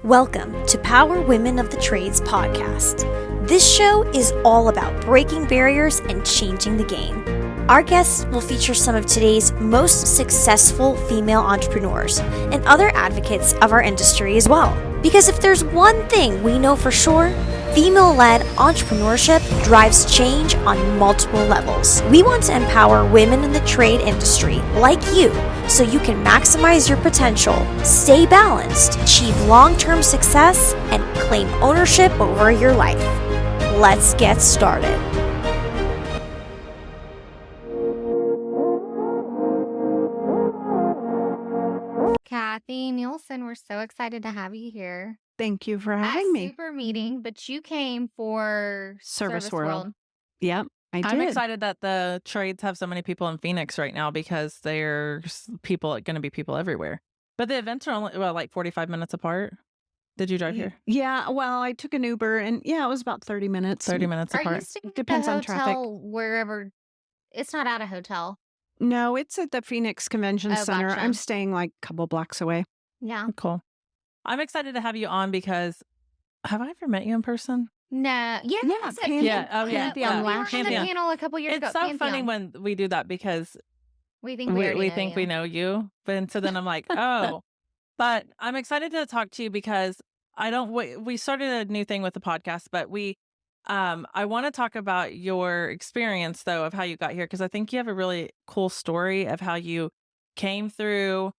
Welcome to Power Women of the Trades podcast. This show is all about breaking barriers and changing the game. Our guests will feature some of today's most successful female entrepreneurs and other advocates of our industry as well. Because if there's one thing we know for sure, female-led entrepreneurship drives change on multiple levels. We want to empower women in the trade industry like you so you can maximize your potential, stay balanced, achieve long-term success, and claim ownership over your life. Let's get started. Cassie, Nielsen, we're so excited to have you here. Thank you for At having me. Super meeting, but you came for Service World. Yep, I did. I'm excited that the trades have so many people in Phoenix right now because there's going to be people everywhere. But the events are only, like 45 minutes apart. Did you drive here? Yeah, well, I took an Uber and it was about 30 minutes. 30 minutes Are you apart. staying Depends at on the traffic. hotel wherever? It's not at a hotel. No, it's at the Phoenix Convention Oh, Center. gotcha. I'm staying like a couple blocks away. Yeah. Cool. I'm excited to have you on because have I ever met you in person? No. Yeah. Yeah, it's at Pan- Yeah. Oh, yeah. Pantheon we were last on the Pantheon. panel a couple years ago. It's so Pantheon. funny when we do that because we think we, already we know think you. we know you. But so then I'm like, oh. But I'm excited to talk to you because we started a new thing with the podcast, but I want to talk about your experience though of how you got here because I think you have a really cool story of how you came through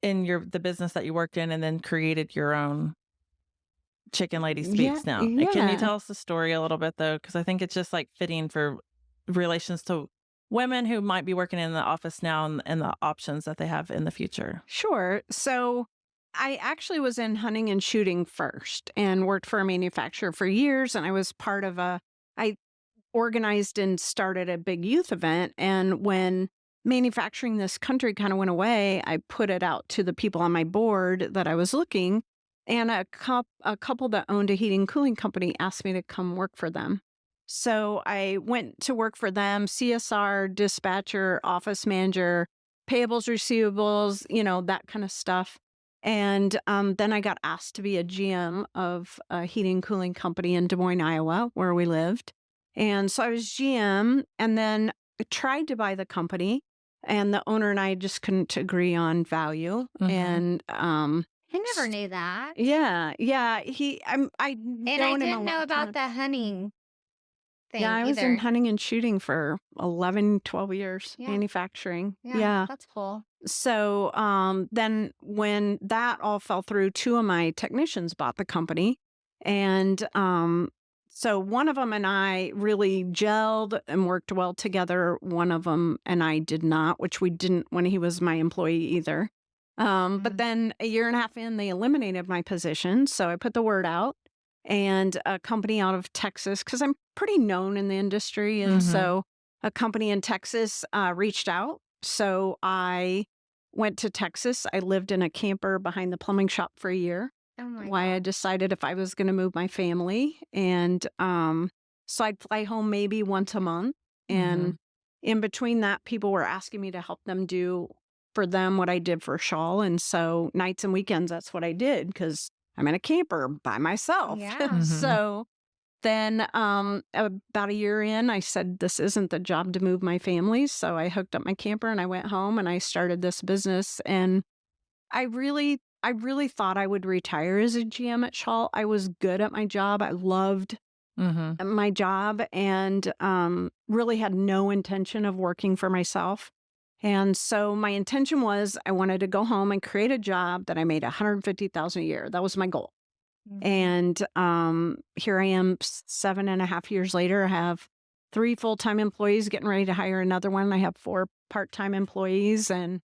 in the business that you worked in and then created your own Chicken Lady Speaks now. Can you yeah. tell us the story a little bit though? Because I think it's just like fitting for relations to women who might be working in the office now and the options that they have in the future. Sure. So I actually was in hunting and shooting first and worked for a manufacturer for years. And I was part of I organized and started a big youth event. And when manufacturing this country kind of went away, I put it out to the people on my board that I was looking. And a couple that owned a heating and cooling company asked me to come work for them. So I went to work for them, CSR, dispatcher, office manager, payables, receivables, that kind of stuff. And then I got asked to be a GM of a heating and cooling company in Des Moines, Iowa, where we lived. And so I was GM and then I tried to buy the company and the owner and I just couldn't agree on value. Mhm. And I never knew that. yeah, I And I known him didn't a know long about time. the hunting thing Yeah, I was either. in hunting and shooting for 11, 12 years, Yeah. manufacturing. Yeah, that's cool. So then when that all fell through, two of my technicians bought the company. And so one of them and I really gelled and worked well together. One of them and I did not, which we didn't when he was my employee either. But then a year and a half in, they eliminated my position. So I put the word out and a company out of Texas, because I'm pretty known in the industry. And Mhm. so a company in Texas reached out. So I went to Texas. I lived in a camper behind the plumbing shop for a year. Oh my Why I God. decided if I was going to move my family. And so I'd fly home maybe once a month. And in between that, people were asking me to help them do for them what I did for Shawl. And so nights and weekends, that's what I did because I'm in a camper by myself. Yeah. Mhm. So then about a year in, I said, this isn't the job to move my family. So I hooked up my camper and I went home and I started this business. And I really thought I would retire as a GM at Shawl. I was good at my job. I loved Mhm. my job and really had no intention of working for myself. And so my intention was I wanted to go home and create a job that I made $150,000 a year. That was my goal. Mhm. And here I am 7.5 years later. I have 3 full-time employees, getting ready to hire another one. I have 4 part-time employees. And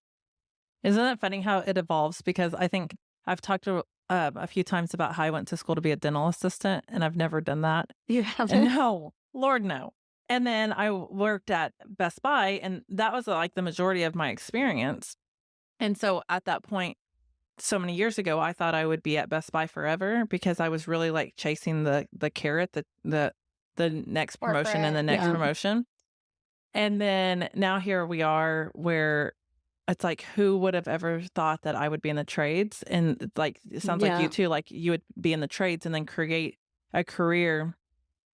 Isn't it funny how it evolves? Because I think I've talked to a few times about how I went to school to be a dental assistant, and I've never done that. you have And no, Lord, no. And then I worked at Best Buy, and that was like the majority of my experience. And so at that point, so many years ago, I thought I would be at Best Buy forever because I was really like chasing the carrot, the next promotion and the next Yeah. promotion. And then now here we are where it's like, who would have ever thought that I would be in the trades? And like, it sounds like you Yeah. too, like you would be in the trades and then create a career.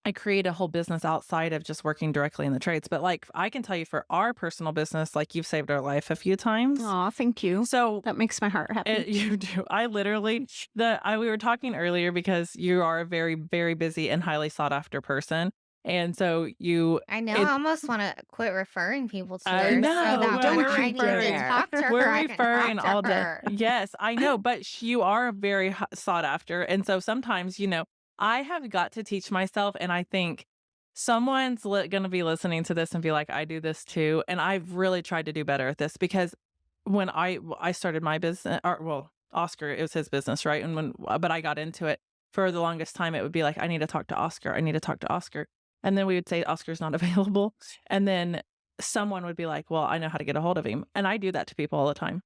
I create a whole business outside of just working directly in the trades. But like, I can tell you for our personal business, like you've saved our life a few times. Oh, thank you. So That makes my heart happy. you do. I literally, we were talking earlier because you are a very, very busy and highly sought after person. And so I know. I almost want to quit referring people to I her know, so that we're when I need to referring. talk to her, we're I can referring talk to all day. her. Yes, I know, but you are very sought after. And so sometimes, I have got to teach myself, and I think someone's going to be listening to this and be like, I do this too. And I've really tried to do better at this because when I started my business, Oscar, it was his business, right? And but I got into it for the longest time, it would be like, I need to talk to Oscar. I need to talk to Oscar. And then we would say, Oscar's not available. And then someone would be like, well, I know how to get a hold of him. And I do that to people all the time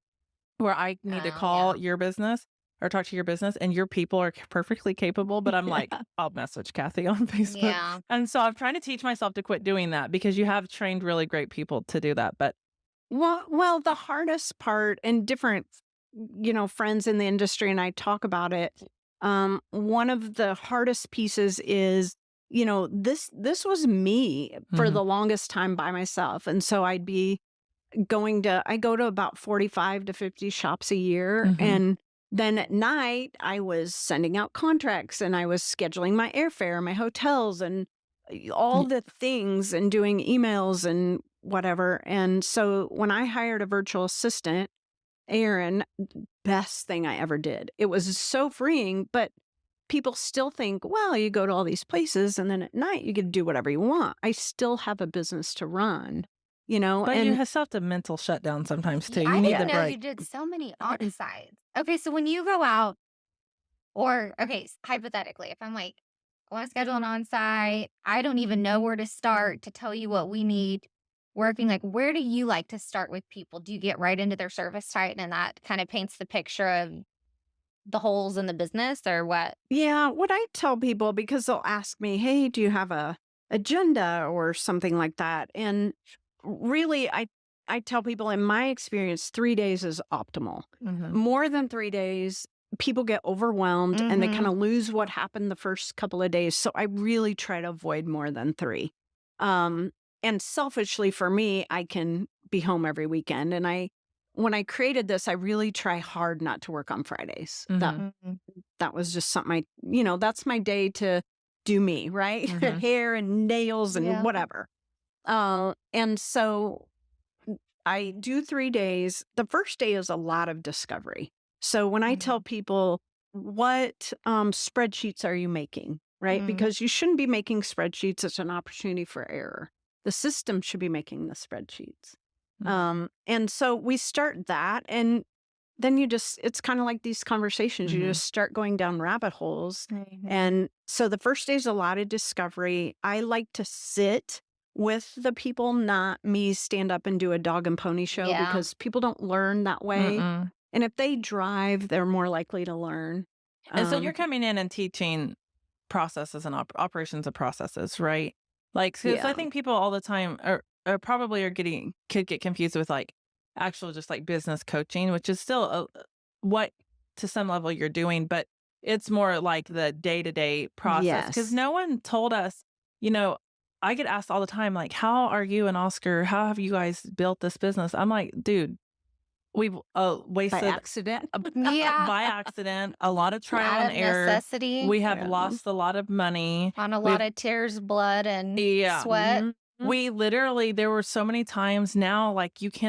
where I need to call your business or talk to your business, and your people are perfectly capable. But I'm like, I'll message Kathy on Facebook. Yeah. And so I'm trying to teach myself to quit doing that because you have trained really great people to do that. But Well, the hardest part, and different, friends in the industry and I talk about it. One of the hardest pieces is, this was me for the longest time by myself. And so I go to about 45 to 50 shops a year. And then at night I was sending out contracts and I was scheduling my airfare, my hotels, and all the things, and doing emails and whatever. And so when I hired a virtual assistant, Aaron, best thing I ever did. It was so freeing, but people still think, well, you go to all these places and then at night you get to do whatever you want. I still have a business to run, but and you have to mental shutdown sometimes too. I You need didn't the know break. you did so many on-sites. Okay, so when you go out, hypothetically, if I'm like, I want to schedule an on-site, I don't even know where to start to tell you what we need working. Like, where do you like to start with people? Do you get right into their service site and that kind of paints the picture of the holes in the business, or what? Yeah, what I tell people, because they'll ask me, hey, do you have a agenda or something like that? And really, I tell people, in my experience, 3 days is optimal. More than 3 days, people get overwhelmed and they kind of lose what happened the first couple of days. So I really try to avoid more than 3. And selfishly for me, I can be home every weekend. And when I created this, I really try hard not to work on Fridays. That was just something that's my day to do me, right? Hair and nails and whatever. And so I do 3 days. The first day is a lot of discovery. So when I tell people, what spreadsheets are you making, right? Because you shouldn't be making spreadsheets. It's an opportunity for error. The system should be making the spreadsheets. And so we start that, and then it's kind of like these conversations. You just start going down rabbit holes. And so the first day is a lot of discovery. I like to sit with the people, not me stand up and do a dog and pony show, because people don't learn that way. And if they drive, they're more likely to learn. And so you're coming in and teaching processes and operations of processes, right? Like, because I think people all the time are probably could get confused with like actual just like business coaching, which is still what to some level you're doing, but it's more like the day-to-day process. Because no one told us, I get asked all the time, like, how are you and Oscar, how have you guys built this business? I'm like, dude, we've wasted by accident. by accident, a lot of trial and error. Necessity. We have lost a lot of money on a lot of tears, blood, and sweat. We literally, there were so many times now, like you do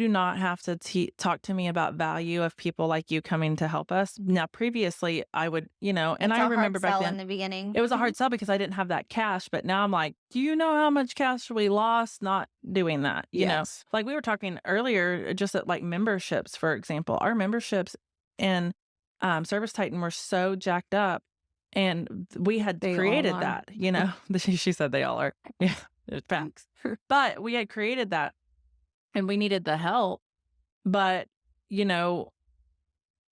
not have to talk to me about value of people like you coming to help us. Now, previously I would, and I remember back then in the beginning, it was a hard sell because I didn't have that cash. But now I'm like, do you know how much cash we lost not doing that? You know, like we were talking earlier, just at like memberships, for example, our memberships in Service Titan were so jacked up, and we had created that, she said they all are. Yeah. It's facts. But we had created that and we needed the help. But,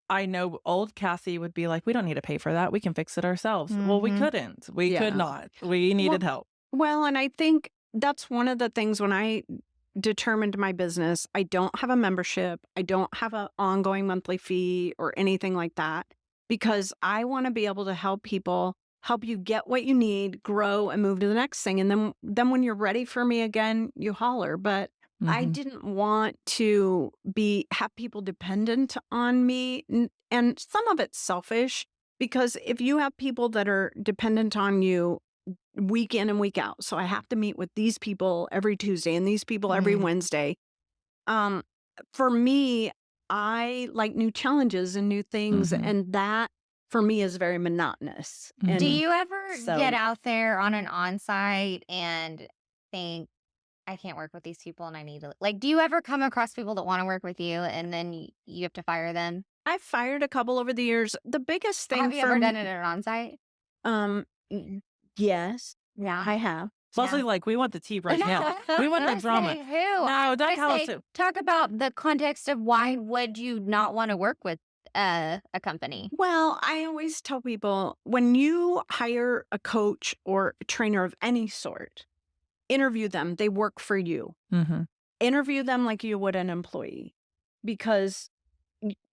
I know old Cassie would be like, we don't need to pay for that. We can fix it ourselves. Well, we couldn't. We could not. We needed help. Well, and I think that's one of the things when I determined my business. I don't have a membership. I don't have an ongoing monthly fee or anything like that, because I want to be able to help people, help you get what you need, grow, and move to the next thing. And then when you're ready for me again, you holler. But I didn't want to have people dependent on me. And some of it's selfish, because if you have people that are dependent on you week in and week out, so I have to meet with these people every Tuesday and these people every Wednesday. For me, I like new challenges and new things, and that for me is very monotonous. And Do you ever so- get out there on an on-site and think, I can't work with these people and I need to, like, do you ever come across people that want to work with you and then you have to fire them? I've fired a couple over the years. The biggest thing Have you for ever me- done it at an on-site? Yes, Yeah. I have. Leslie, like, we want the tea right now. We want the Don't drama. say who. No, don't I tell us say, who. talk about the context of why would you not want to work with a company? Well, I always tell people, when you hire a coach or a trainer of any sort, interview them. They work for you. Interview them like you would an employee, because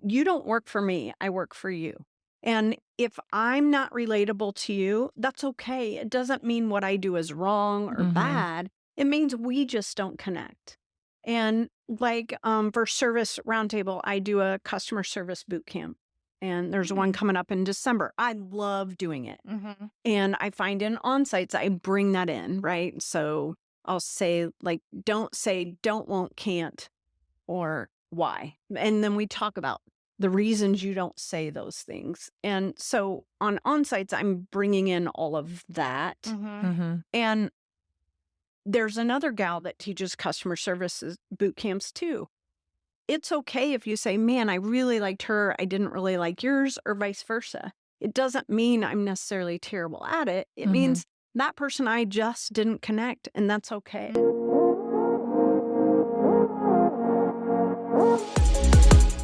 you don't work for me. I work for you. And if I'm not relatable to you, that's okay. It doesn't mean what I do is wrong or bad. It means we just don't connect. And like for Service Roundtable, I do a customer service boot camp. And there's one coming up in December. I love doing it. And I find in on-sites, I bring that in, right? So I'll say, like, don't say don't, won't, can't, or why. And then we talk about the reasons you don't say those things. And so on sites, I'm bringing in all of that. And there's another gal that teaches customer services boot camps too. It's okay if you say, man, I really liked her, I didn't really like yours, or vice versa. It doesn't mean I'm necessarily terrible at it. It means that person I just didn't connect, and that's okay.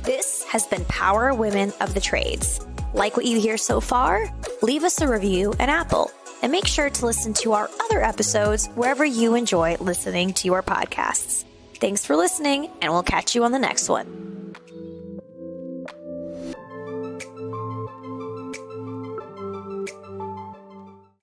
This has been Power Women of the Trades. Like what you hear so far? Leave us a review in Apple, and make sure to listen to our other episodes wherever you enjoy listening to your podcasts. Thanks for listening, and we'll catch you on the next one.